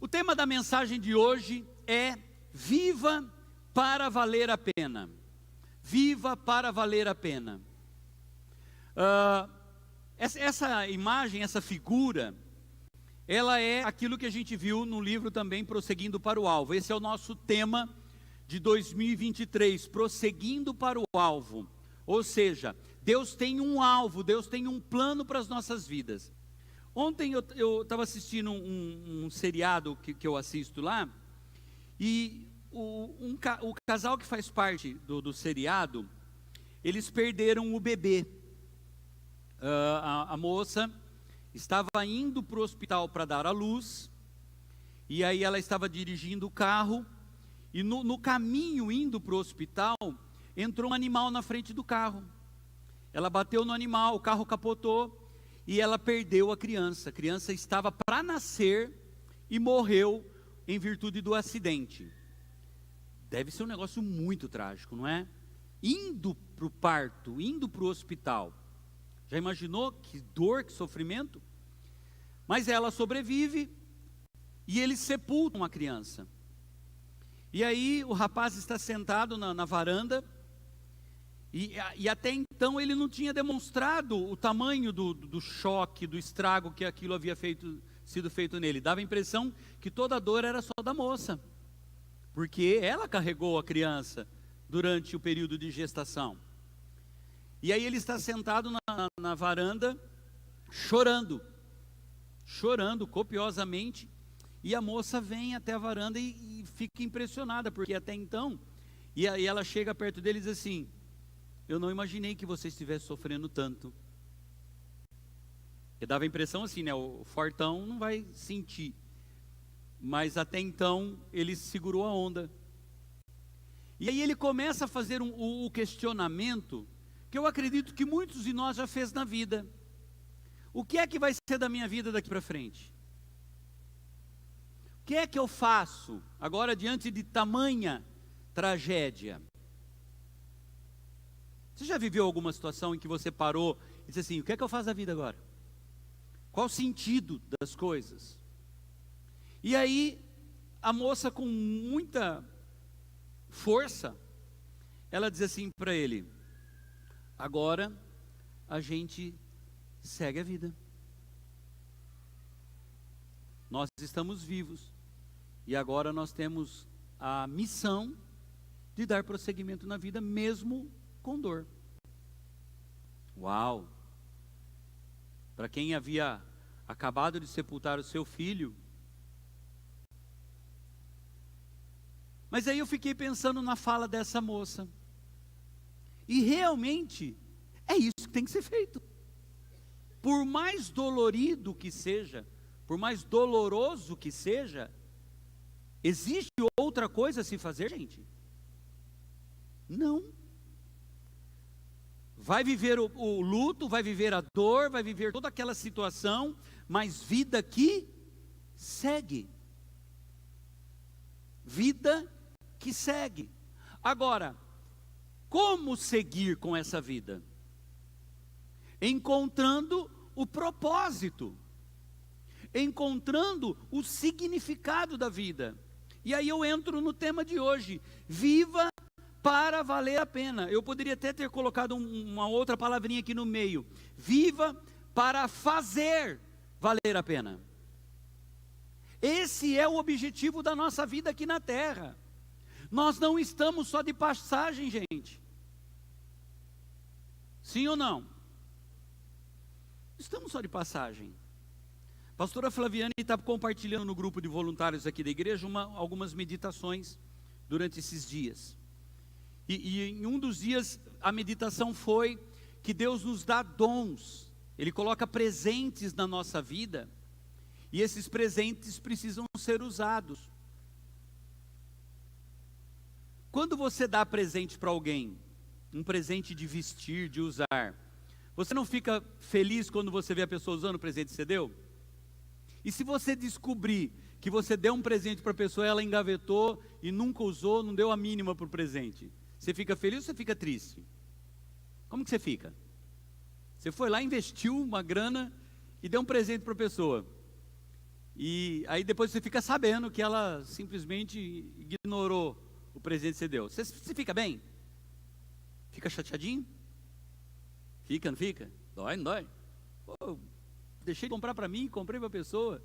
O tema da mensagem de hoje é Viva para valer a pena. Viva para valer a pena. Essa imagem, essa figura, ela é aquilo que a gente viu no livro também, Prosseguindo para o Alvo. Esse é o nosso tema de 2023, Prosseguindo para o Alvo. Ou seja, Deus tem um alvo, Deus tem um plano para as nossas vidas. Ontem eu estava assistindo um seriado que eu assisto lá, e o casal que faz parte do seriado, eles perderam o bebê. A moça estava indo para o hospital para dar à luz, e aí ela estava dirigindo o carro, e no caminho indo para o hospital, entrou um animal na frente do carro. Ela bateu no animal, o carro capotou, e ela perdeu a criança. A criança estava para nascer e morreu em virtude do acidente. Deve ser um negócio muito trágico, não é? Indo para o parto, indo para o hospital. Já imaginou que dor, que sofrimento? Mas ela sobrevive e eles sepultam a criança. E aí o rapaz está sentado na varanda, e até então ele não tinha demonstrado o tamanho do choque, do estrago que aquilo havia sido feito nele. Dava a impressão que toda a dor era só da moça, porque ela carregou a criança durante o período de gestação. E aí ele está sentado na varanda, chorando copiosamente, e a moça vem até a varanda e fica impressionada, porque até então, e aí ela chega perto dele e diz assim: eu não imaginei que você estivesse sofrendo tanto. E dava a impressão assim, né? O fortão não vai sentir. Mas até então, ele segurou a onda. E aí ele começa a fazer o questionamento, que eu acredito que muitos de nós já fez na vida. O que é que vai ser da minha vida daqui para frente? O que é que eu faço agora diante de tamanha tragédia? Você já viveu alguma situação em que você parou e disse assim: o que é que eu faço da vida agora? Qual o sentido das coisas? E aí, a moça, com muita força, ela diz assim para ele: agora a gente segue a vida. Nós estamos vivos, e agora nós temos a missão de dar prosseguimento na vida, mesmo com dor. Uau! Para quem havia acabado de sepultar o seu filho. Mas aí eu fiquei pensando na fala dessa moça, e realmente é isso que tem que ser feito. Por mais dolorido que seja, por mais doloroso que seja, existe outra coisa a se fazer, gente? Não. Vai viver o luto, vai viver a dor, vai viver toda aquela situação, mas vida que segue. Vida que segue. Agora, como seguir com essa vida? Encontrando o propósito, encontrando o significado da vida. E aí eu entro no tema de hoje: viva para valer a pena. Eu poderia até ter colocado uma outra palavrinha aqui no meio: viva para fazer valer a pena. Esse é o objetivo da nossa vida aqui na terra. Nós não estamos só de passagem, gente. Sim ou não? Estamos só de passagem. A pastora Flaviane está compartilhando no grupo de voluntários aqui da igreja algumas meditações durante esses dias. E em um dos dias a meditação foi que Deus nos dá dons. Ele coloca presentes na nossa vida, e esses presentes precisam ser usados. Quando você dá presente para alguém, um presente de vestir, de usar, você não fica feliz quando você vê a pessoa usando o presente que você deu? E se você descobrir que você deu um presente para a pessoa, ela engavetou e nunca usou, não deu a mínima para o presente, você fica feliz ou você fica triste? Como que você fica? Você foi lá, investiu uma grana e deu um presente para a pessoa, E aí depois você fica sabendo que ela simplesmente ignorou o presente que você deu. Você fica bem? Fica chateadinho? Fica, não fica? Dói, não dói? Pô, deixei de comprar para mim, comprei para a pessoa.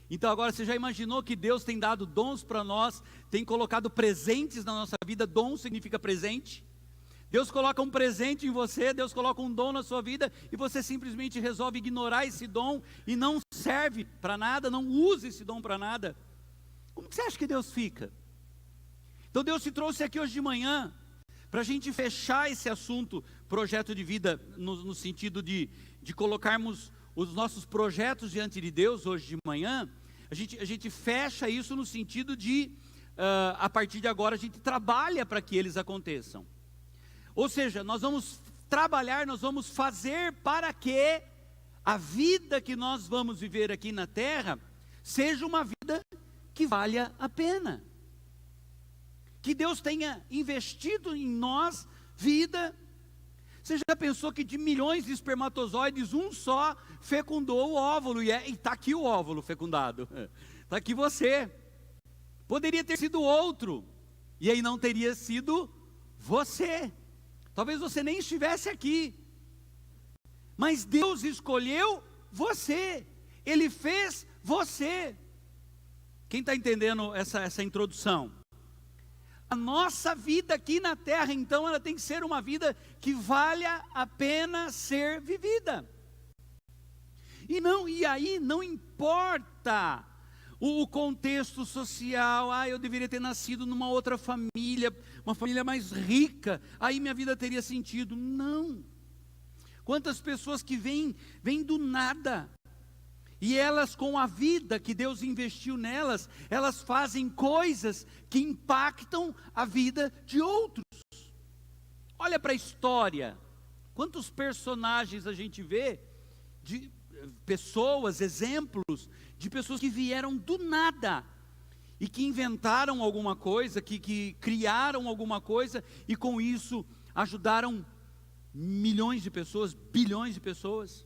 Então agora você já imaginou que Deus tem dado dons para nós, tem colocado presentes na nossa vida? Dom significa presente. Deus coloca um presente em você, Deus coloca um dom na sua vida, e você simplesmente resolve ignorar esse dom, e não serve para nada, não usa esse dom para nada. Como que você acha que Deus fica? Então Deus te trouxe aqui hoje de manhã, para a gente fechar esse assunto, projeto de vida, no sentido de colocarmos os nossos projetos diante de Deus hoje de manhã. A gente fecha isso no sentido de, a partir de agora, a gente trabalha para que eles aconteçam. Ou seja, nós vamos trabalhar, nós vamos fazer para que a vida que nós vamos viver aqui na terra seja uma vida que valha a pena. Que Deus tenha investido em nós vida. Você já pensou que de milhões de espermatozoides, um só fecundou o óvulo, e está aqui o óvulo fecundado, está aqui você. Poderia ter sido outro, e aí não teria sido você. Talvez você nem estivesse aqui, mas Deus escolheu você, Ele fez você. Quem está entendendo essa introdução? A nossa vida aqui na terra, então, ela tem que ser uma vida que valha a pena ser vivida. E aí não importa o contexto social. Eu deveria ter nascido numa outra família, uma família mais rica, aí minha vida teria sentido. Não. Quantas pessoas que vêm do nada, e elas, com a vida que Deus investiu nelas, elas fazem coisas que impactam a vida de outros. Olha para a história, quantos personagens a gente vê, de pessoas, exemplos, de pessoas que vieram do nada, e que inventaram alguma coisa, que criaram alguma coisa, e com isso ajudaram milhões de pessoas, bilhões de pessoas.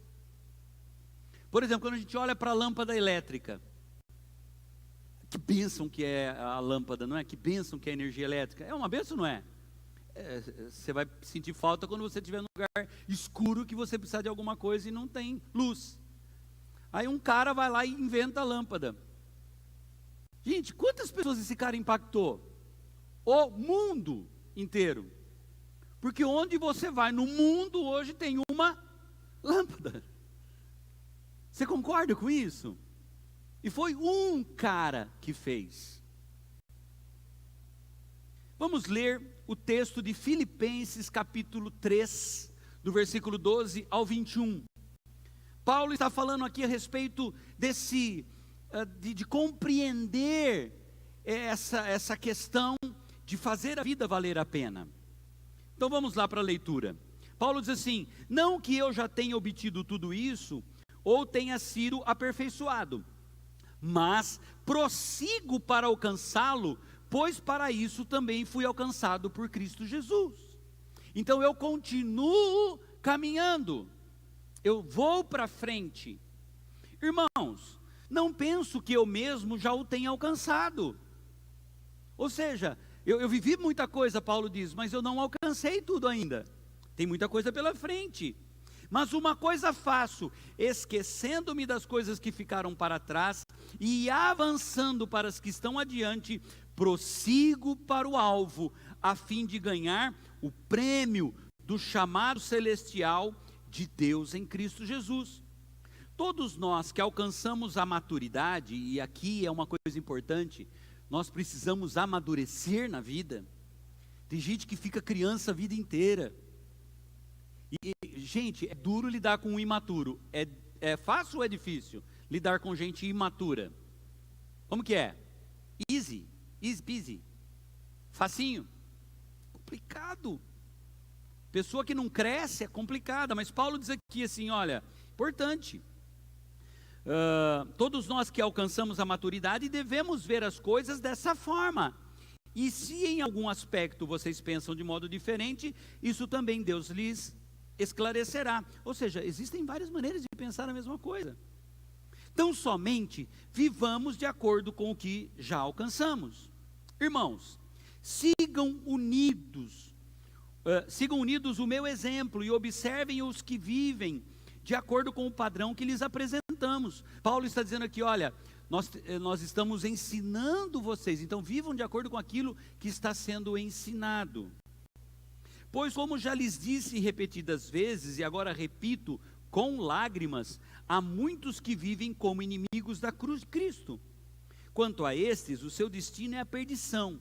Por exemplo, quando a gente olha para a lâmpada elétrica, que bênção que é a lâmpada, não é? Que bênção que é a energia elétrica. É uma bênção, não é? Você vai sentir falta quando você estiver num lugar escuro, que você precisa de alguma coisa e não tem luz. Aí um cara vai lá e inventa a lâmpada. Gente, quantas pessoas esse cara impactou? O mundo inteiro. Porque onde você vai no mundo hoje tem uma lâmpada. Você concorda com isso? E foi um cara que fez. Vamos ler o texto de Filipenses capítulo 3, do versículo 12 ao 21. Paulo está falando aqui a respeito de compreender essa questão de fazer a vida valer a pena. Então vamos lá para a leitura. Paulo diz assim: não que eu já tenha obtido tudo isso, ou tenha sido aperfeiçoado, mas prossigo para alcançá-lo, pois para isso também fui alcançado por Cristo Jesus. Então eu continuo caminhando, eu vou para frente. Irmãos, não penso que eu mesmo já o tenha alcançado. Ou seja, eu vivi muita coisa, Paulo diz, mas eu não alcancei tudo ainda. Tem muita coisa pela frente. Mas uma coisa faço, esquecendo-me das coisas que ficaram para trás e avançando para as que estão adiante, prossigo para o alvo, a fim de ganhar o prêmio do chamado celestial de Deus em Cristo Jesus. Todos nós que alcançamos a maturidade, e aqui é uma coisa importante, nós precisamos amadurecer na vida. Tem gente que fica criança a vida inteira. E, gente, é duro lidar com um imaturo. É fácil ou é difícil lidar com gente imatura? Como que é? Easy peasy. Facinho? Complicado. Pessoa que não cresce é complicada. Mas Paulo diz aqui assim, olha, importante. Todos nós que alcançamos a maturidade devemos ver as coisas dessa forma. E se em algum aspecto vocês pensam de modo diferente, isso também Deus lhes esclarecerá. Ou seja, existem várias maneiras de pensar a mesma coisa. Tão somente vivamos de acordo com o que já alcançamos. Irmãos, sigam unidos o meu exemplo e observem os que vivem de acordo com o padrão que lhes apresentamos. Paulo está dizendo aqui, olha, nós estamos ensinando vocês, então vivam de acordo com aquilo que está sendo ensinado. Pois como já lhes disse repetidas vezes, e agora repito com lágrimas, há muitos que vivem como inimigos da cruz de Cristo. Quanto a estes, o seu destino é a perdição,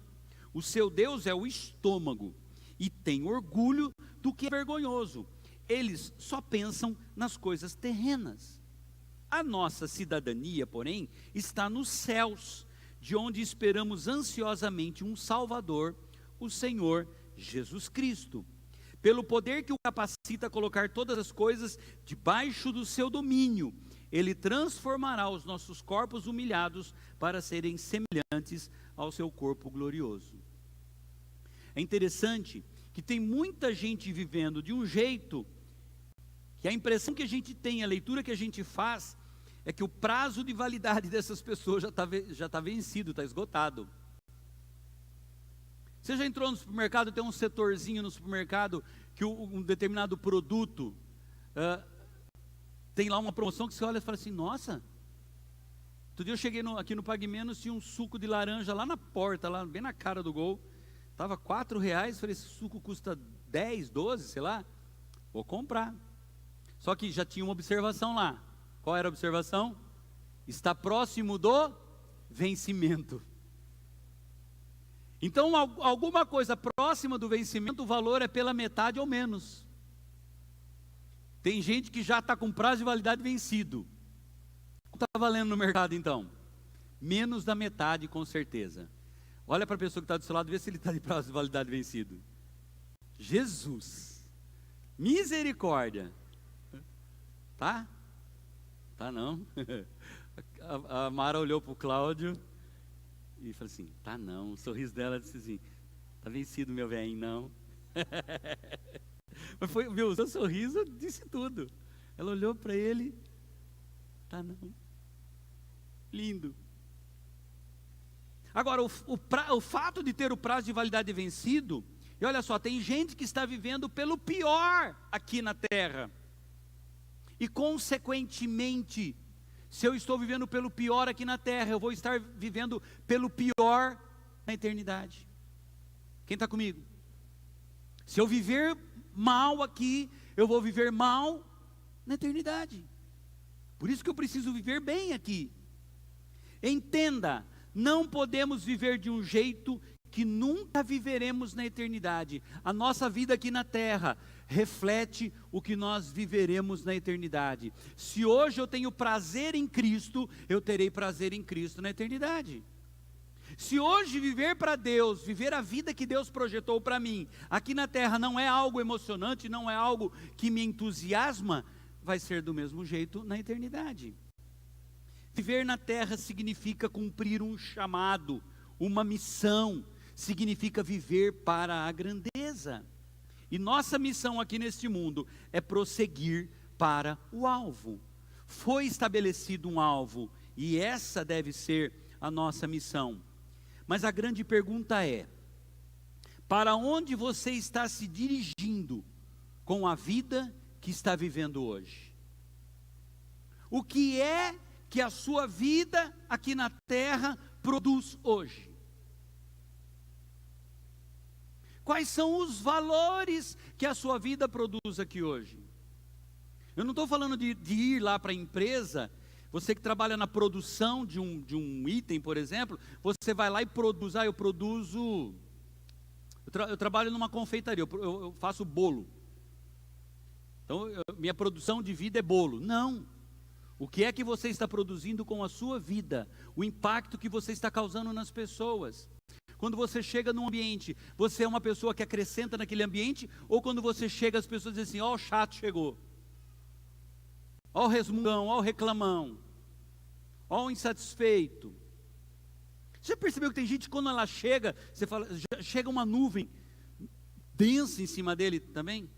o seu Deus é o estômago, e tem orgulho do que é vergonhoso. Eles só pensam nas coisas terrenas. A nossa cidadania, porém, está nos céus, de onde esperamos ansiosamente um Salvador, o Senhor Jesus Cristo. Pelo poder que o capacita a colocar todas as coisas debaixo do seu domínio, Ele transformará os nossos corpos humilhados para serem semelhantes ao seu corpo glorioso. É interessante que tem muita gente vivendo de um jeito que a impressão que a gente tem, a leitura que a gente faz, é que o prazo de validade dessas pessoas já tá vencido, está esgotado. Você já entrou no supermercado, tem um setorzinho no supermercado, que um determinado produto, tem lá uma promoção que você olha e fala assim, nossa, outro dia eu cheguei aqui no Pague Menos, tinha um suco de laranja lá na porta, lá bem na cara do gol, estava R$4, falei, esse suco custa 10, 12, sei lá, vou comprar. Só que já tinha uma observação lá. Qual era a observação? Está próximo do vencimento. Então, alguma coisa próxima do vencimento, o valor é pela metade ou menos. Tem gente que já está com prazo de validade vencido. O que está valendo no mercado então? Menos da metade, com certeza. Olha para a pessoa que está do seu lado, vê se ele está de prazo de validade vencido. Jesus, misericórdia. Tá? Tá não. A Mara olhou para o Cláudio e falou assim, tá não. O sorriso dela disse assim, tá vencido meu velhinho, não. Mas foi, viu, o seu sorriso disse tudo. Ela olhou para ele, tá não. Lindo. Agora, o fato de ter o prazo de validade vencido, e olha só, tem gente que está vivendo pelo pior aqui na terra. E consequentemente, se eu estou vivendo pelo pior aqui na terra, eu vou estar vivendo pelo pior na eternidade. Quem está comigo? Se eu viver mal aqui, eu vou viver mal na eternidade. Por isso que eu preciso viver bem aqui. Entenda, não podemos viver de um jeito que nunca viveremos na eternidade. A nossa vida aqui na terra reflete o que nós viveremos na eternidade. Se hoje eu tenho prazer em Cristo, eu terei prazer em Cristo na eternidade. Se hoje viver para Deus, viver a vida que Deus projetou para mim, aqui na terra não é algo emocionante, não é algo que me entusiasma, vai ser do mesmo jeito na eternidade. Viver na terra significa cumprir um chamado, uma missão, significa viver para a grandeza. E nossa missão aqui neste mundo é prosseguir para o alvo. Foi estabelecido um alvo e essa deve ser a nossa missão. Mas a grande pergunta é: para onde você está se dirigindo com a vida que está vivendo hoje? O que é que a sua vida aqui na terra produz hoje? Quais são os valores que a sua vida produz aqui hoje? Eu não estou falando de ir lá para a empresa. Você que trabalha na produção de um item, por exemplo, você vai lá e produz. Eu produzo. Eu trabalho numa confeitaria, eu faço bolo. Então, minha produção de vida é bolo. Não. O que é que você está produzindo com a sua vida? O impacto que você está causando nas pessoas. Quando você chega num ambiente, você é uma pessoa que acrescenta naquele ambiente? Ou quando você chega, as pessoas dizem assim, ó, o chato chegou. Ó o resmungão, ó o reclamão. Ó o insatisfeito. Você já percebeu que tem gente, quando ela chega, você fala, chega uma nuvem densa em cima dele também?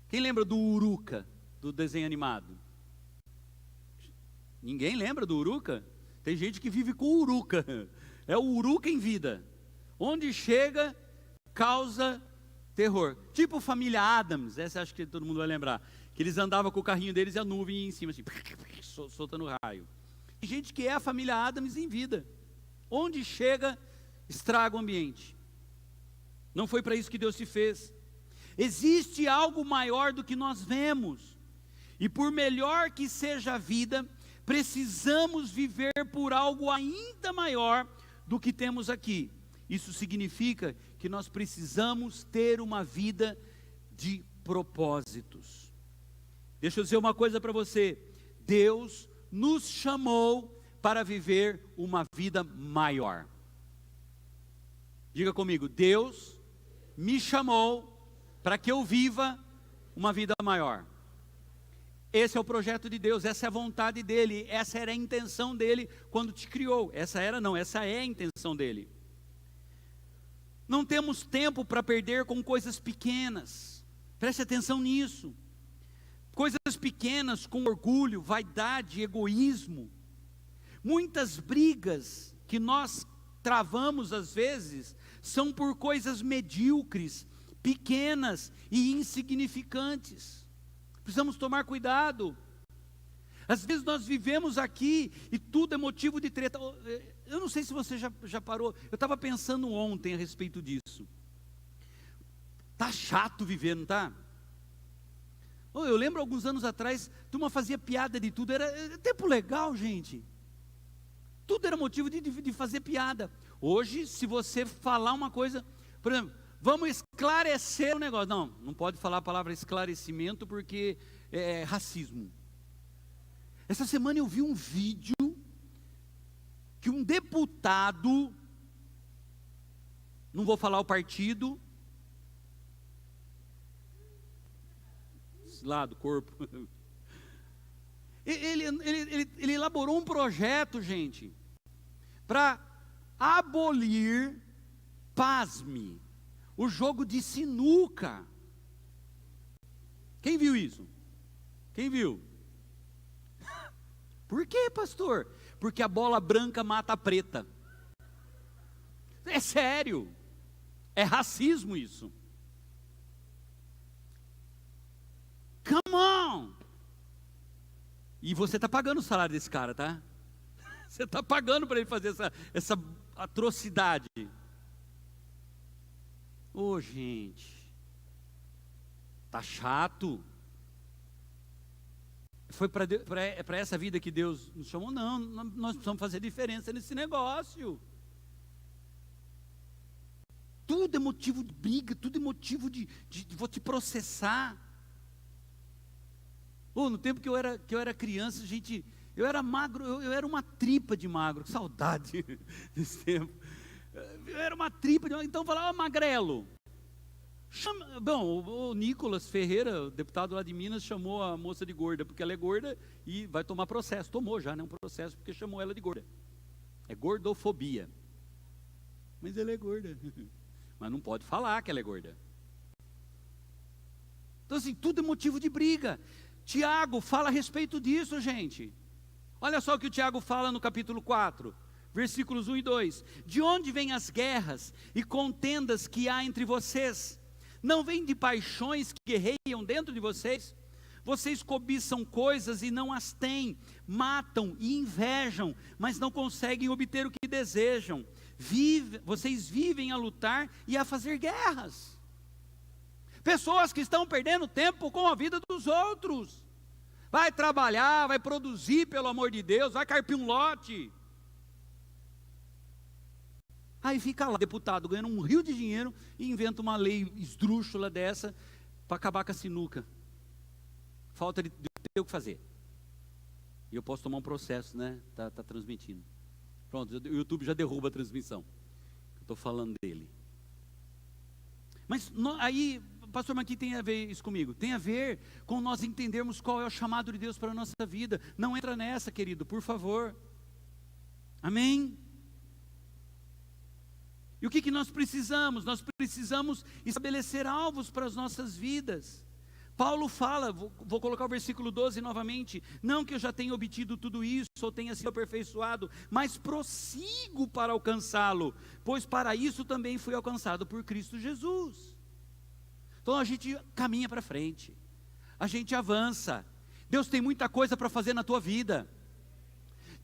Quem lembra do Uruca, do desenho animado? Ninguém lembra do Uruca? Tem gente que vive com o Uruca. É o Uruca em vida. Onde chega, causa terror. Tipo família Adams, essa acho que todo mundo vai lembrar. Que eles andavam com o carrinho deles e a nuvem em cima, assim, soltando raio. Tem gente que é a família Adams em vida. Onde chega, estraga o ambiente. Não foi para isso que Deus te fez. Existe algo maior do que nós vemos. E por melhor que seja a vida, precisamos viver por algo ainda maior do que temos aqui. Isso significa que nós precisamos ter uma vida de propósitos. Deixa eu dizer uma coisa para você. Deus nos chamou para viver uma vida maior. Diga comigo, Deus me chamou para que eu viva uma vida maior. Esse é o projeto de Deus, essa é a vontade dele, essa era a intenção dele quando te criou. Essa é a intenção dele. Não temos tempo para perder com coisas pequenas. Preste atenção nisso. Coisas pequenas com orgulho, vaidade, egoísmo. Muitas brigas que nós travamos às vezes são por coisas medíocres, pequenas e insignificantes. Precisamos tomar cuidado. Às vezes nós vivemos aqui e tudo é motivo de treta. Eu não sei se você já parou. Eu estava pensando ontem a respeito disso. Tá chato viver, não tá? Eu lembro alguns anos atrás, a turma fazia piada de tudo. Era tempo legal, gente. Tudo era motivo de fazer piada. Hoje, se você falar uma coisa, por exemplo, vamos esclarecer o negócio. Não pode falar a palavra esclarecimento porque é racismo. Essa semana eu vi um vídeo que um deputado, não vou falar o partido, lá do corpo, ele elaborou um projeto, gente, para abolir, pasme, o jogo de sinuca. Quem viu isso? Quem viu? Por quê, pastor? Porque a bola branca mata a preta. É sério. É racismo isso. Come on! E você está pagando o salário desse cara, tá? Você está pagando para ele fazer essa atrocidade. Ô, gente, tá chato. Foi para essa vida que Deus nos chamou? Não, nós precisamos fazer diferença nesse negócio. Tudo é motivo de briga, tudo é motivo de vou te processar. No tempo que eu era criança, gente, eu era magro, eu era uma tripa de magro, que saudade desse tempo. Eu era uma tripa de magro, então eu falava, magrelo. O Nicolas Ferreira, o deputado lá de Minas, chamou a moça de gorda, porque ela é gorda e vai tomar processo. Tomou já, né, um processo, porque chamou ela de gorda. É gordofobia. Mas ela é gorda. Mas não pode falar que ela é gorda. Então assim, tudo é motivo de briga. Tiago fala a respeito disso, gente. Olha só o que o Tiago fala no capítulo 4, versículos 1 e 2. De onde vêm as guerras e contendas que há entre vocês? Não vêm de paixões que guerreiam dentro de vocês? Vocês cobiçam coisas e não as têm, matam e invejam, mas não conseguem obter o que desejam. Vocês vivem a lutar e a fazer guerras. Pessoas que estão perdendo tempo com a vida dos outros. Vai trabalhar, vai produzir, pelo amor de Deus, vai carpir um lote. Aí fica lá, deputado, ganhando um rio de dinheiro e inventa uma lei esdrúxula dessa para acabar com a sinuca. Falta de ter o que fazer. E eu posso tomar um processo, né? Tá transmitindo. Pronto, o YouTube já derruba a transmissão. Eu estou falando dele. Mas aí, pastor, mas o que tem a ver isso comigo? Tem a ver com nós entendermos qual é o chamado de Deus para a nossa vida. Não entra nessa, querido, por favor. Amém? E o que nós precisamos? Nós precisamos estabelecer alvos para as nossas vidas. Paulo fala, vou colocar o versículo 12 novamente: não que eu já tenha obtido tudo isso, ou tenha sido aperfeiçoado, mas prossigo para alcançá-lo, pois para isso também fui alcançado por Cristo Jesus. Então a gente caminha para frente, a gente avança. Deus tem muita coisa para fazer na tua vida.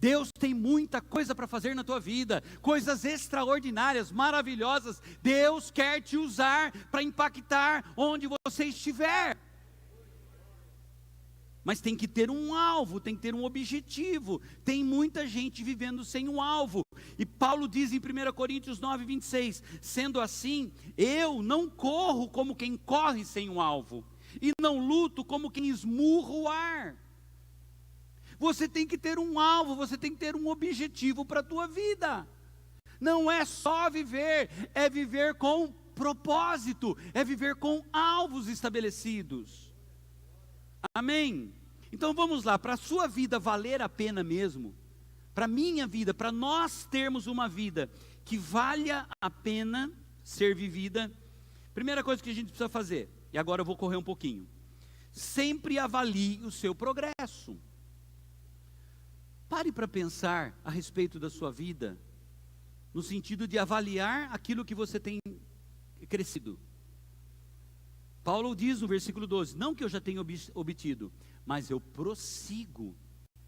Deus tem muita coisa para fazer na tua vida, coisas extraordinárias, maravilhosas. Deus quer te usar para impactar onde você estiver. Mas tem que ter um alvo, tem que ter um objetivo. Tem muita gente vivendo sem um alvo. E Paulo diz em 1 Coríntios 9, 26, sendo assim, eu não corro como quem corre sem um alvo, e não luto como quem esmurra o ar. Você tem que ter um alvo, você tem que ter um objetivo para a tua vida. Não é só viver, é viver com propósito, é viver com alvos estabelecidos. Amém? Então vamos lá, para a sua vida valer a pena mesmo, para a minha vida, para nós termos uma vida que valha a pena ser vivida, primeira coisa que a gente precisa fazer, e agora eu vou correr um pouquinho, sempre avalie o seu progresso. Pare para pensar a respeito da sua vida, no sentido de avaliar aquilo que você tem crescido. Paulo diz no versículo 12, não que eu já tenha obtido, mas eu prossigo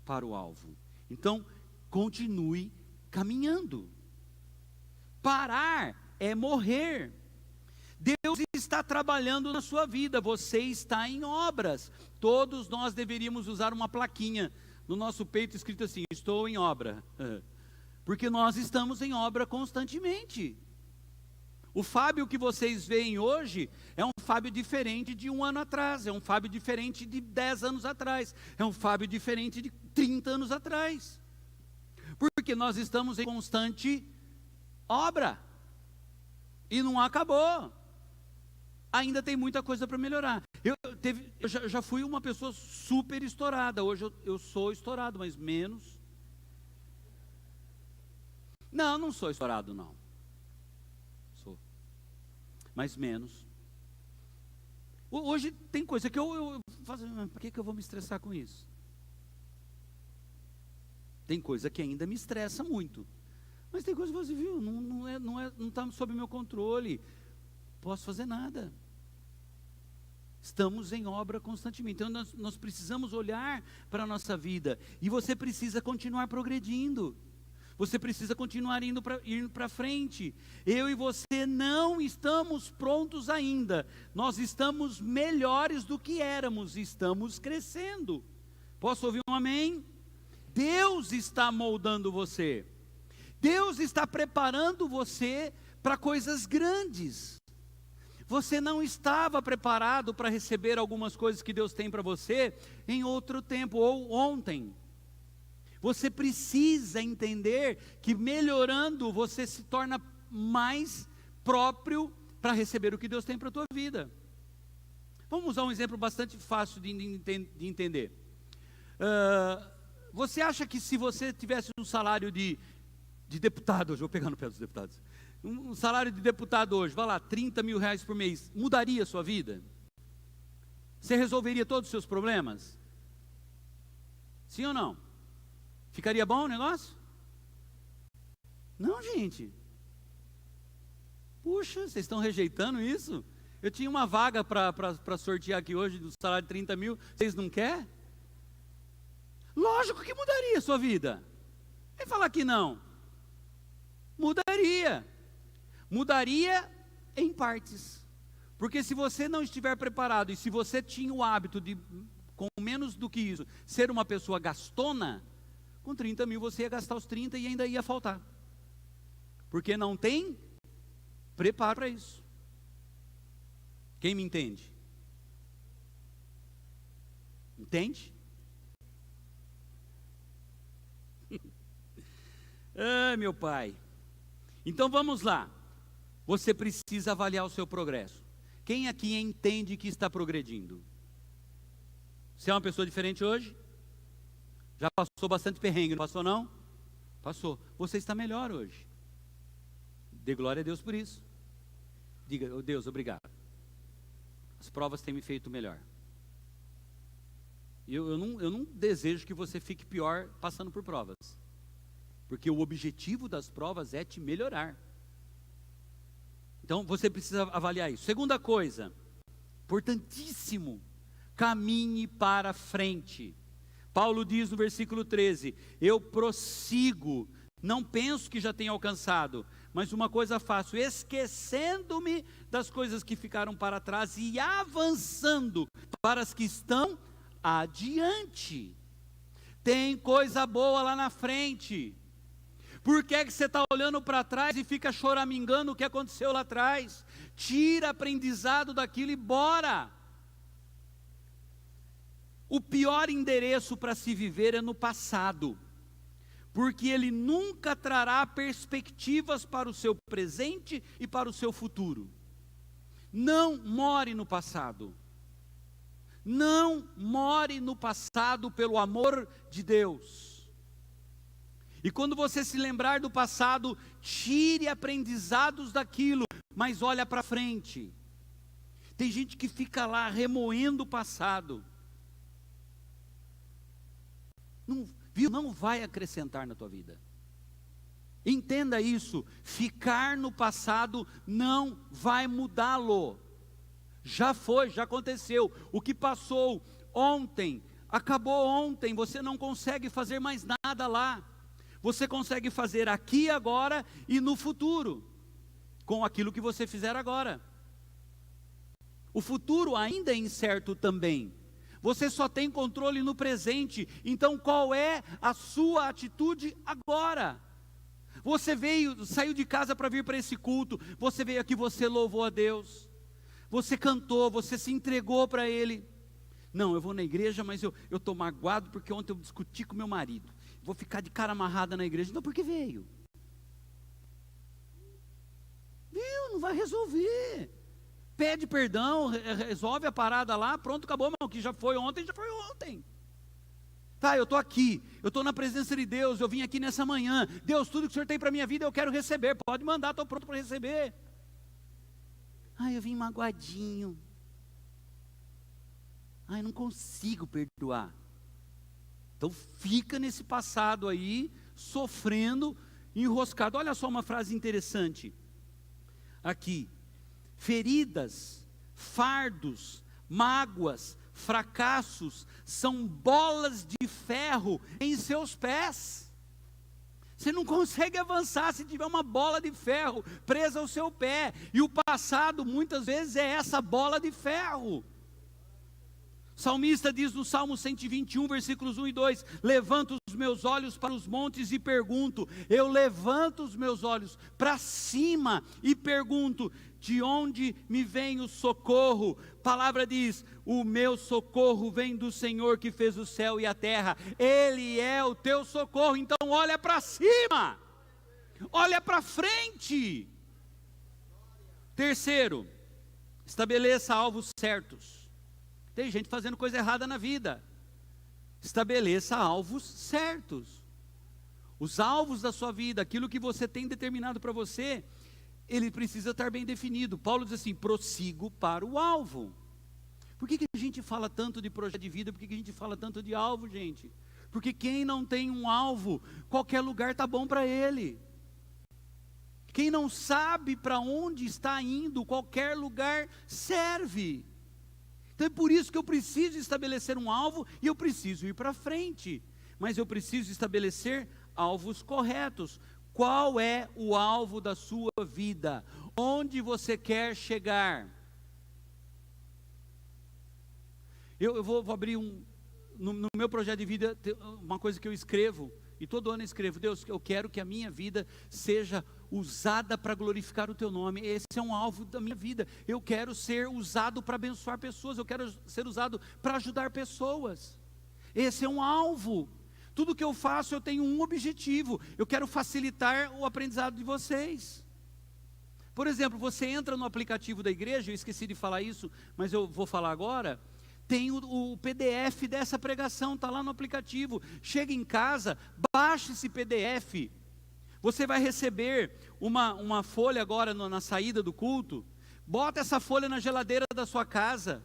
para o alvo. Então, continue caminhando. Parar é morrer. Deus está trabalhando na sua vida, você está em obras. Todos nós deveríamos usar uma plaquinha no nosso peito escrito assim, estou em obra. Porque nós estamos em obra constantemente. O Fábio que vocês veem hoje é um Fábio diferente de um ano atrás, é um Fábio diferente de 10 anos atrás, é um Fábio diferente de 30 anos atrás. Porque nós estamos em constante obra. E não acabou. Ainda tem muita coisa para melhorar. Eu já fui uma pessoa super estourada. Hoje eu sou estourado, mas menos. Não sou estourado não. Sou. Mas menos. Hoje tem coisa que eu faço, por que eu vou me estressar com isso? Tem coisa que ainda me estressa muito. Mas tem coisa que você viu, não está sob meu controle. Posso fazer nada. Estamos em obra constantemente. Então nós precisamos olhar para a nossa vida. E você precisa continuar progredindo. Você precisa continuar indo para frente. Eu e você não estamos prontos ainda. Nós estamos melhores do que éramos. Estamos crescendo. Posso ouvir um amém? Deus está moldando você. Deus está preparando você para coisas grandes. Você não estava preparado para receber algumas coisas que Deus tem para você em outro tempo ou ontem. Você precisa entender que melhorando você se torna mais próprio para receber o que Deus tem para a tua vida. Vamos usar um exemplo bastante fácil de entender. Você acha que se você tivesse um salário de deputado, hoje vou pegar no pé dos deputados, um salário de deputado hoje, vai lá, 30 mil reais por mês, mudaria a sua vida? Você resolveria todos os seus problemas? Sim ou não? Ficaria bom o negócio? Não, gente. Puxa, vocês estão rejeitando isso? Eu tinha uma vaga para sortear aqui hoje do salário de 30 mil, vocês não querem? Lógico que mudaria a sua vida. Vem falar que não. Mudaria. Mudaria em partes. Porque se você não estiver preparado, e se você tinha o hábito de, com menos do que isso, ser uma pessoa gastona, com 30 mil você ia gastar os 30 e ainda ia faltar. Porque não tem preparo para isso. Quem me entende? Entende? Ah, meu pai. Então vamos lá. Você precisa avaliar o seu progresso. Quem aqui entende que está progredindo? Você é uma pessoa diferente hoje? Já passou bastante perrengue, não passou não? Passou. Você está melhor hoje. Dê glória a Deus por isso. Diga, oh Deus, obrigado. As provas têm me feito melhor. Eu não desejo que você fique pior passando por provas, porque o objetivo das provas é te melhorar. Então você precisa avaliar isso. Segunda coisa, importantíssimo, caminhe para frente. Paulo diz no versículo 13: eu prossigo, não penso que já tenha alcançado, mas uma coisa faço, esquecendo-me das coisas que ficaram para trás e avançando para as que estão adiante. Tem coisa boa lá na frente. Por que você está olhando para trás e fica choramingando o que aconteceu lá atrás? Tira aprendizado daquilo e bora. O pior endereço para se viver é no passado, porque ele nunca trará perspectivas para o seu presente e para o seu futuro. Não more no passado. Não more no passado, pelo amor de Deus. E quando você se lembrar do passado, tire aprendizados daquilo, mas olha para frente. Tem gente que fica lá remoendo o passado. Não vai acrescentar na tua vida. Entenda isso, ficar no passado não vai mudá-lo. Já foi, já aconteceu. O que passou ontem, acabou ontem, você não consegue fazer mais nada lá. Você consegue fazer aqui agora e no futuro, com aquilo que você fizer agora. O futuro ainda é incerto também. Você só tem controle no presente. Então qual é a sua atitude agora? Você saiu de casa para vir para esse culto. Você veio aqui, você louvou a Deus. Você cantou, você se entregou para Ele. Não, eu vou na igreja, mas eu estou magoado porque ontem eu discuti com meu marido. Vou ficar de cara amarrada na igreja. Não, porque veio. Não vai resolver. Pede perdão, resolve a parada lá, pronto, acabou, irmão, que já foi ontem, já foi ontem. Tá, eu estou aqui, eu estou na presença de Deus, eu vim aqui nessa manhã. Deus, tudo que o Senhor tem para a minha vida eu quero receber, pode mandar, estou pronto para receber. Eu vim magoadinho. Não consigo perdoar. Então fica nesse passado aí, sofrendo, enroscado. Olha só uma frase interessante aqui: feridas, fardos, mágoas, fracassos são bolas de ferro em seus pés. Você não consegue avançar se tiver uma bola de ferro presa ao seu pé. E o passado muitas vezes é essa bola de ferro. O salmista diz no Salmo 121, versículos 1 e 2: levanto os meus olhos para os montes e pergunto. Eu levanto os meus olhos para cima e pergunto: de onde me vem o socorro? A palavra diz: o meu socorro vem do Senhor que fez o céu e a terra. Ele é o teu socorro. Então olha para cima, olha para frente. Terceiro, estabeleça alvos certos. Tem gente fazendo coisa errada na vida. Estabeleça alvos certos. Os alvos da sua vida, aquilo que você tem determinado para você, ele precisa estar bem definido. Paulo diz assim: prossigo para o alvo. Por que a gente fala tanto de projeto de vida? Por que a gente fala tanto de alvo, gente? Porque quem não tem um alvo, qualquer lugar está bom para ele. Quem não sabe para onde está indo, qualquer lugar serve. Então é por isso que eu preciso estabelecer um alvo e eu preciso ir para frente. Mas eu preciso estabelecer alvos corretos. Qual é o alvo da sua vida? Onde você quer chegar? Eu vou abrir no meu projeto de vida, uma coisa que eu escrevo, e todo ano eu escrevo: Deus, eu quero que a minha vida seja usada para glorificar o teu nome. Esse é um alvo da minha vida. Eu quero ser usado para abençoar pessoas, eu quero ser usado para ajudar pessoas. Esse é um alvo. Tudo que eu faço, eu tenho um objetivo: eu quero facilitar o aprendizado de vocês. Por exemplo, você entra no aplicativo da igreja, eu esqueci de falar isso, mas eu vou falar agora. Tem o PDF dessa pregação, está lá no aplicativo. Chega em casa, baixa esse PDF. Você vai receber uma folha agora na saída do culto. Bota essa folha na geladeira da sua casa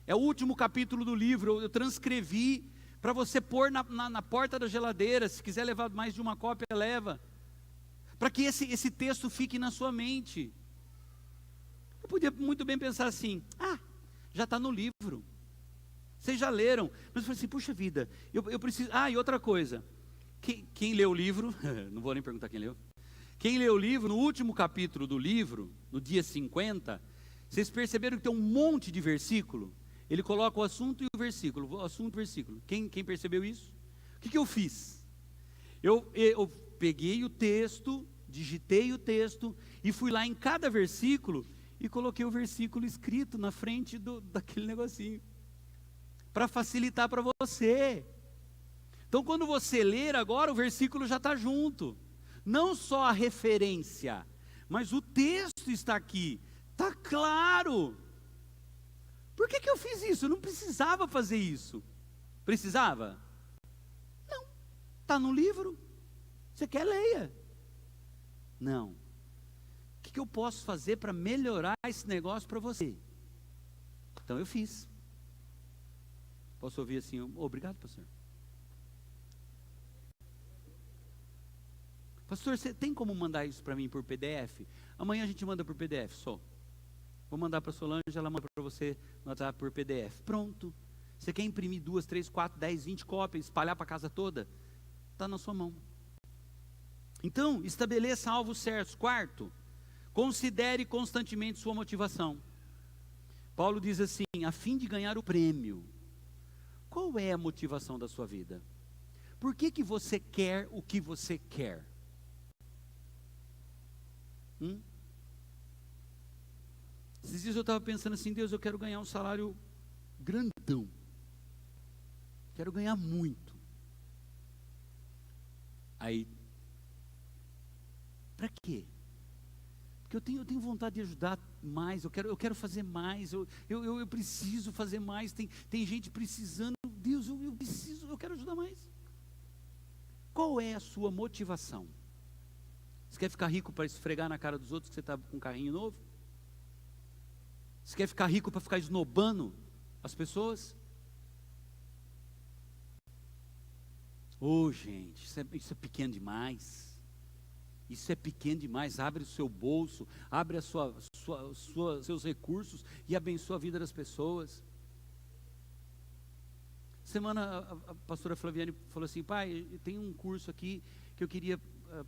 É o último capítulo do livro, eu transcrevi para você pôr na porta da geladeira. Se quiser levar mais de uma cópia, leva. Para que esse texto fique na sua mente. Eu podia muito bem pensar assim, já está no livro. Vocês já leram. Mas eu falei assim, puxa vida, eu preciso... e outra coisa. Quem leu o livro, não vou nem perguntar quem leu. Quem leu o livro, no último capítulo do livro, no dia 50, vocês perceberam que tem um monte de versículo? Ele coloca o assunto e o versículo, o assunto e o versículo. Quem percebeu isso? O que eu fiz? Eu peguei o texto, digitei o texto, e fui lá em cada versículo, e coloquei o versículo escrito na frente daquele negocinho, para facilitar para você. Então quando você ler agora, o versículo já está junto. Não só a referência, mas o texto está aqui, está claro. Por que eu fiz isso? Eu não precisava fazer isso. Precisava? Não. Está no livro. Você quer, leia. Não. O que eu posso fazer para melhorar esse negócio para você? Então eu fiz. Posso ouvir assim, obrigado, pastor. Pastor, você tem como mandar isso para mim por PDF? Amanhã a gente manda por PDF só. Vou mandar para a Solange, ela manda para você no WhatsApp por PDF. Pronto. Você quer imprimir 2, 3, 4, 10, 20 cópias, espalhar para a casa toda? Está na sua mão. Então, estabeleça alvos certos. Quarto, considere constantemente sua motivação. Paulo diz assim, a fim de ganhar o prêmio. Qual é a motivação da sua vida? Por que você quer o que você quer? Esses dias eu estava pensando assim, Deus, eu quero ganhar um salário grandão. Quero ganhar muito. Aí, para quê? Porque eu tenho vontade de ajudar mais, eu quero fazer mais, eu preciso fazer mais, tem gente precisando, Deus, eu quero ajudar mais. Qual é a sua motivação? Você quer ficar rico para esfregar na cara dos outros que você está com um carrinho novo? Você quer ficar rico para ficar esnobando as pessoas? Gente, isso é pequeno demais. Isso é pequeno demais. Abre o seu bolso, abre seus recursos e abençoa a vida das pessoas. Semana a pastora Flaviane falou assim, pai, tem um curso aqui que eu queria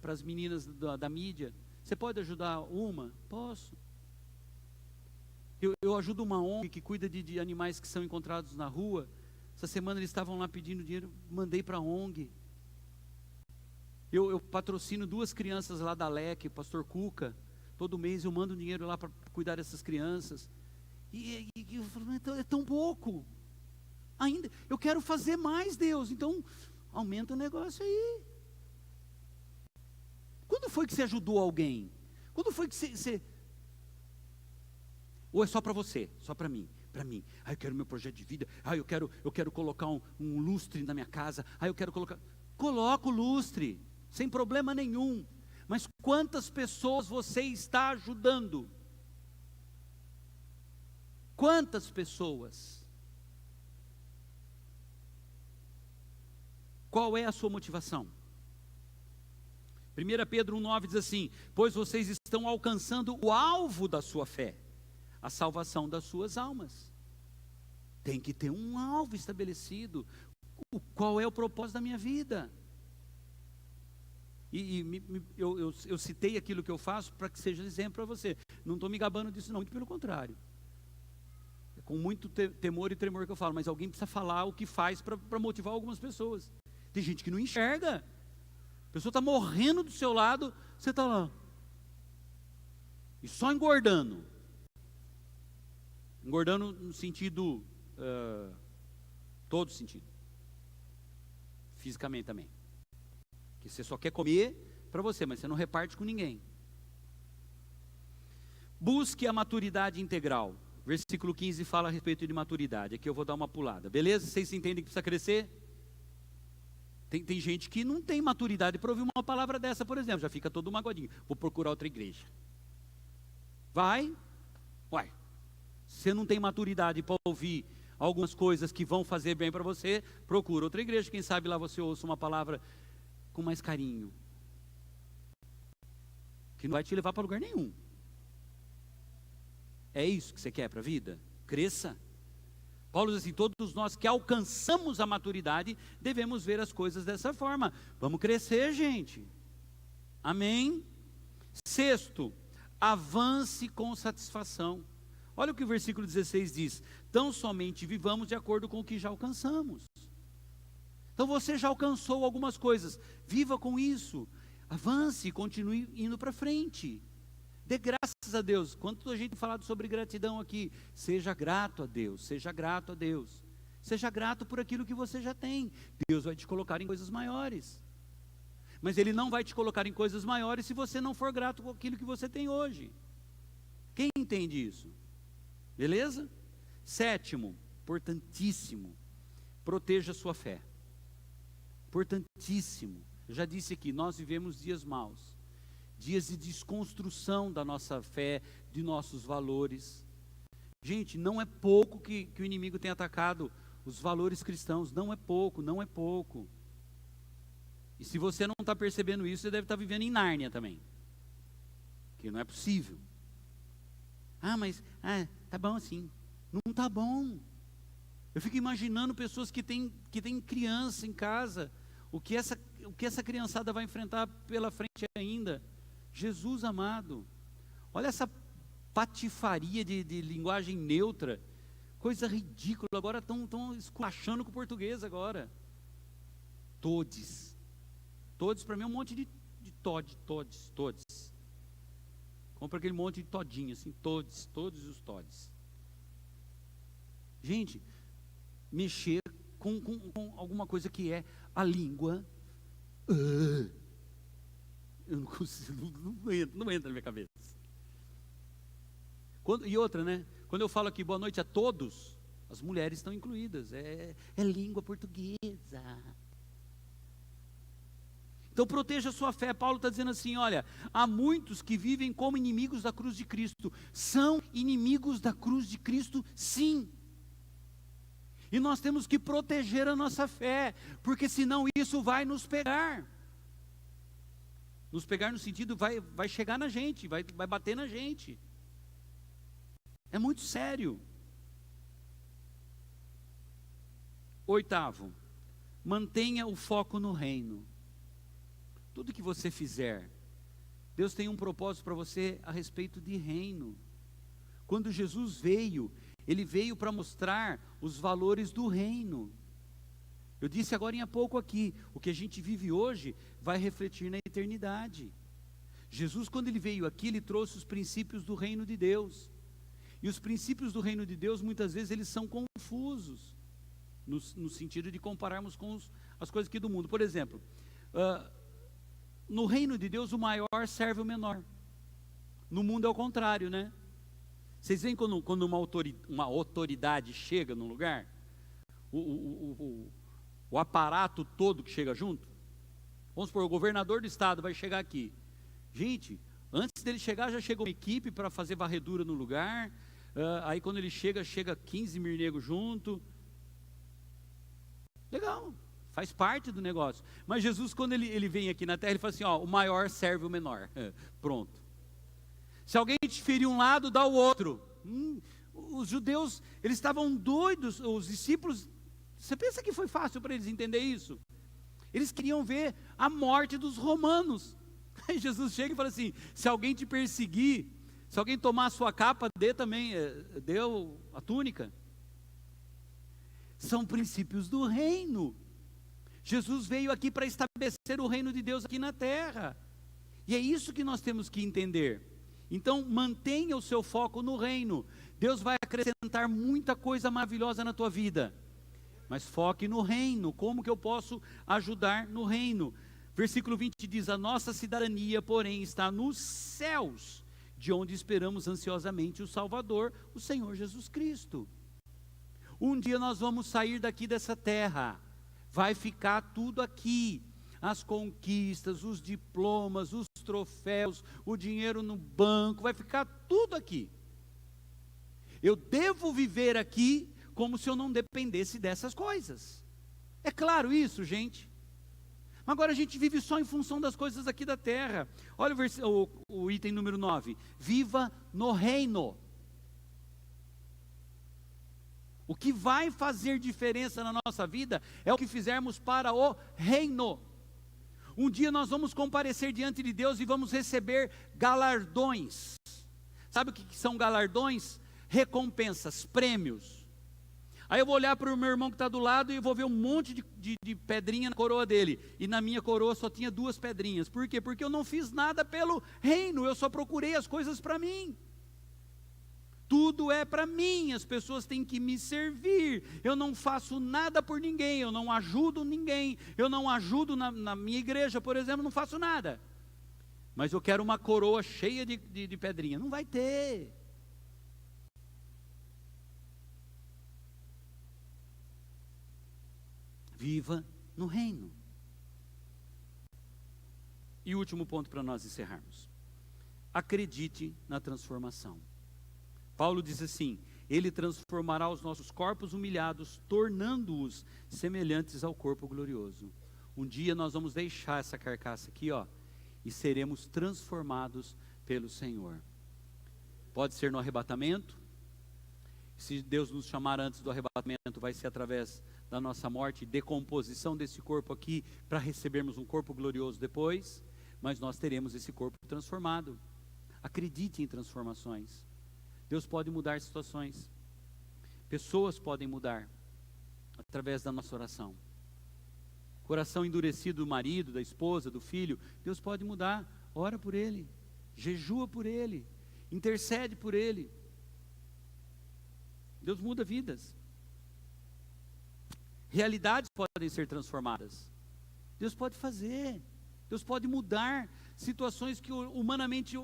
para as meninas da mídia. Você pode ajudar uma? Posso. Eu ajudo uma ONG que cuida de animais que são encontrados na rua. Essa semana eles estavam lá pedindo dinheiro, mandei para a ONG. Eu patrocino 2 crianças lá da LEC, o pastor Cuca. Todo mês eu mando dinheiro lá para cuidar dessas crianças. E eu falo, então é tão pouco. Ainda, eu quero fazer mais, Deus. Então, aumenta o negócio aí. Quando foi que você ajudou alguém? Quando foi que você... Ou é só para você, só para mim? Para mim. Eu quero meu projeto de vida. Eu quero colocar um lustre na minha casa. Eu quero colocar... Coloca o lustre, sem problema nenhum. Mas quantas pessoas você está ajudando? Quantas pessoas? Qual é a sua motivação? 1 Pedro 1,9 diz assim, pois vocês estão alcançando o alvo da sua fé, a salvação das suas almas. Tem que ter um alvo estabelecido. Qual é o propósito da minha vida? Eu citei aquilo que eu faço para que seja exemplo para você. Não estou me gabando disso não, muito pelo contrário. É com muito temor e tremor que eu falo, mas alguém precisa falar o que faz para motivar algumas pessoas. Tem gente que não enxerga. A pessoa está morrendo do seu lado, você está lá. E só engordando. Engordando no sentido, todo sentido. Fisicamente também. Que você só quer comer para você, mas você não reparte com ninguém. Busque a maturidade integral. Versículo 15 fala a respeito de maturidade. Aqui eu vou dar uma pulada. Beleza? Vocês entendem que precisa crescer? Tem gente que não tem maturidade para ouvir uma palavra dessa, por exemplo. Já fica todo magoadinho. Vou procurar outra igreja. Vai. Você não tem maturidade para ouvir algumas coisas que vão fazer bem para você, procura outra igreja, quem sabe lá você ouça uma palavra com mais carinho, que não vai te levar para lugar nenhum. É isso que você quer para a vida? Cresça. Paulo diz assim, todos nós que alcançamos a maturidade, devemos ver as coisas dessa forma. Vamos crescer, gente. Amém? Sexto, avance com satisfação. Olha o que o versículo 16 diz: tão somente vivamos de acordo com o que já alcançamos. Então você já alcançou algumas coisas, viva com isso, avance, continue indo para frente, dê graças a Deus. Quanto a gente tem falado sobre gratidão aqui, seja grato a Deus, seja grato a Deus, seja grato por aquilo que você já tem. Deus vai te colocar em coisas maiores, mas Ele não vai te colocar em coisas maiores se você não for grato com aquilo que você tem hoje. Quem entende isso? Beleza? Sétimo, importantíssimo, proteja a sua fé. Importantíssimo. Eu já disse aqui, nós vivemos dias maus, dias de desconstrução da nossa fé, de nossos valores. Gente, não é pouco que o inimigo tem atacado os valores cristãos, não é pouco, não é pouco. E se você não está percebendo isso, você deve estar vivendo em Nárnia também, que não é possível. Mas tá bom assim. Não tá bom. Eu fico imaginando pessoas que têm criança em casa, o que essa criançada vai enfrentar pela frente ainda. Jesus amado, olha essa patifaria de linguagem neutra, coisa ridícula. Agora estão esculachando com o português agora. Todes para mim é um monte de todes. Compra aquele monte de todinho, assim, todos os todes. Gente, mexer com alguma coisa que é a língua, eu não consigo, não entra na minha cabeça. E outra, né? Quando eu falo aqui boa noite a todos, as mulheres estão incluídas, é língua portuguesa. Então proteja a sua fé. Paulo está dizendo assim, olha, há muitos que vivem como inimigos da cruz de Cristo. São inimigos da cruz de Cristo, sim. E nós temos que proteger a nossa fé, porque senão isso vai nos pegar. Nos pegar no sentido, vai chegar na gente, vai bater na gente. É muito sério. Oitavo, mantenha o foco no reino. Tudo que você fizer, Deus tem um propósito para você a respeito de reino. Quando Jesus veio, Ele veio para mostrar os valores do reino. Eu disse agora há pouco aqui, o que a gente vive hoje vai refletir na eternidade. Jesus, quando Ele veio aqui, Ele trouxe os princípios do reino de Deus. E os princípios do reino de Deus, muitas vezes, eles são confusos, no sentido de compararmos com as coisas aqui do mundo. Por exemplo, no reino de Deus, o maior serve o menor. No mundo é o contrário, né? Vocês veem quando uma autoridade chega num lugar, o aparato todo que chega junto. Vamos supor, o governador do estado vai chegar aqui. Gente, antes dele chegar, já chega uma equipe para fazer varredura no lugar. Aí quando ele chega 15 mirnegos junto. Legal. Faz parte do negócio. Mas Jesus, quando ele vem aqui na terra, ele fala assim, o maior serve o menor. Pronto. Se alguém te ferir um lado, dá o outro. Os judeus, eles estavam doidos, os discípulos, você pensa que foi fácil para eles entender isso? Eles queriam ver a morte dos romanos. Aí Jesus chega e fala assim, se alguém te perseguir, se alguém tomar a sua capa, dê a túnica. São princípios do reino. Jesus veio aqui para estabelecer o reino de Deus aqui na terra. E é isso que nós temos que entender. Então, mantenha o seu foco no reino. Deus vai acrescentar muita coisa maravilhosa na tua vida. Mas foque no reino. Como que eu posso ajudar no reino? Versículo 20 diz, a nossa cidadania, porém, está nos céus, de onde esperamos ansiosamente o Salvador, o Senhor Jesus Cristo. Um dia nós vamos sair daqui dessa terra. Vai ficar tudo aqui, as conquistas, os diplomas, os troféus, o dinheiro no banco, vai ficar tudo aqui. Eu devo viver aqui como se eu não dependesse dessas coisas. É claro isso, gente? Agora a gente vive só em função das coisas aqui da terra. Olha o item número 9. Viva no reino. O que vai fazer diferença na nossa vida é o que fizermos para o reino. Um dia nós vamos comparecer diante de Deus e vamos receber galardões. Sabe o que são galardões? Recompensas, prêmios. Aí eu vou olhar para o meu irmão que está do lado e vou ver um monte de pedrinha na coroa dele. E na minha coroa só tinha 2 pedrinhas. Por quê? Porque eu não fiz nada pelo reino, eu só procurei as coisas para mim. Tudo é para mim, as pessoas têm que me servir. Eu não faço nada por ninguém, eu não ajudo ninguém. Eu não ajudo na minha igreja, por exemplo, não faço nada. Mas eu quero uma coroa cheia de pedrinha. Não vai ter. Viva no reino. E o último ponto para nós encerrarmos. Acredite na transformação. Paulo diz assim: Ele transformará os nossos corpos humilhados, tornando-os semelhantes ao corpo glorioso. Um dia nós vamos deixar essa carcaça aqui, ó, e seremos transformados pelo Senhor. Pode ser no arrebatamento. Se Deus nos chamar antes do arrebatamento, vai ser através da nossa morte, decomposição desse corpo aqui, para recebermos um corpo glorioso depois. Mas nós teremos esse corpo transformado. Acredite em transformações. Deus pode mudar situações. Pessoas podem mudar através da nossa oração. Coração endurecido do marido, da esposa, do filho, Deus pode mudar. Ora por ele, jejua por ele, intercede por ele. Deus muda vidas. Realidades podem ser transformadas. Deus pode fazer. Deus pode mudar situações que humanamente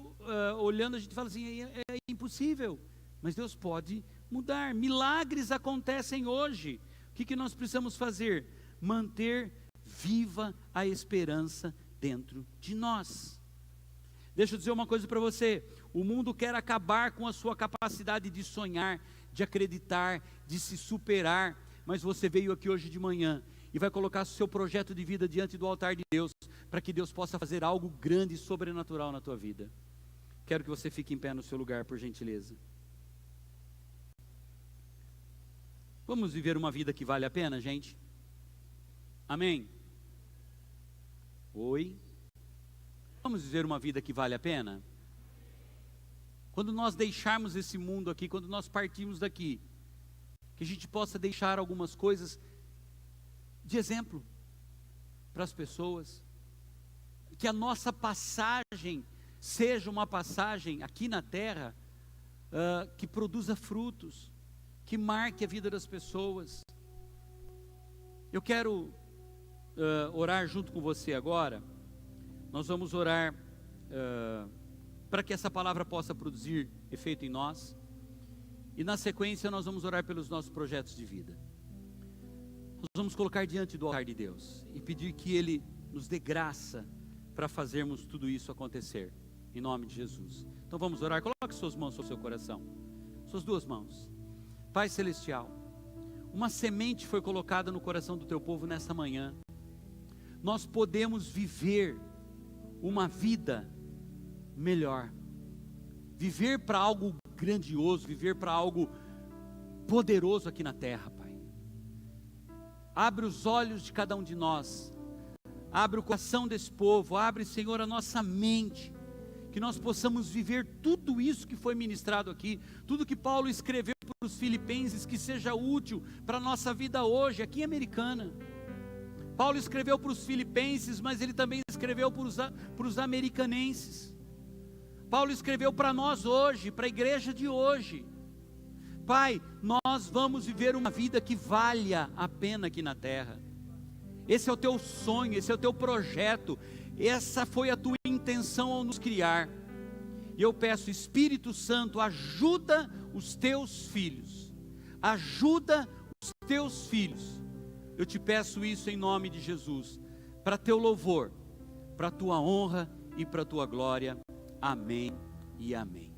olhando a gente fala assim, é impossível. Mas Deus pode mudar. Milagres acontecem hoje. O que nós precisamos fazer? Manter viva a esperança dentro de nós. Deixa eu dizer uma coisa para você. O mundo quer acabar com a sua capacidade de sonhar, de acreditar, de se superar. Mas você veio aqui hoje de manhã e vai colocar o seu projeto de vida diante do altar de Deus, para que Deus possa fazer algo grande e sobrenatural na tua vida. Quero que você fique em pé no seu lugar, por gentileza. Vamos viver uma vida que vale a pena, gente? Amém? Oi? Vamos viver uma vida que vale a pena? Quando nós deixarmos esse mundo aqui, quando nós partirmos daqui, que a gente possa deixar algumas coisas de exemplo para as pessoas, que a nossa passagem seja uma passagem aqui na terra que produza frutos, que marque a vida das pessoas. Eu quero orar junto com você agora. Nós vamos orar para que essa palavra possa produzir efeito em nós, e na sequência nós vamos orar pelos nossos projetos de vida. Nós vamos colocar diante do altar de Deus e pedir que Ele nos dê graça para fazermos tudo isso acontecer, em nome de Jesus. Então vamos orar. Coloque suas mãos sobre o seu coração, suas 2 mãos. Pai Celestial, uma semente foi colocada no coração do Teu povo nessa manhã. Nós podemos viver uma vida melhor, viver para algo grandioso, viver para algo poderoso aqui na terra, Pai. Abre os olhos de cada um de nós, abre o coração desse povo, abre, Senhor, a nossa mente, que nós possamos viver tudo isso que foi ministrado aqui, tudo que Paulo escreveu para os filipenses, que seja útil para a nossa vida hoje, aqui em Americana. Paulo escreveu para os filipenses, mas ele também escreveu para os americanenses. Paulo escreveu para nós hoje, para a igreja de hoje. Pai, nós vamos viver uma vida que valha a pena aqui na terra. Esse é o teu sonho, esse é o teu projeto, essa foi a tua intenção ao nos criar. E eu peço, Espírito Santo, ajuda os teus filhos, ajuda os teus filhos. Eu te peço isso em nome de Jesus, para teu louvor, para tua honra e para tua glória. Amém e amém.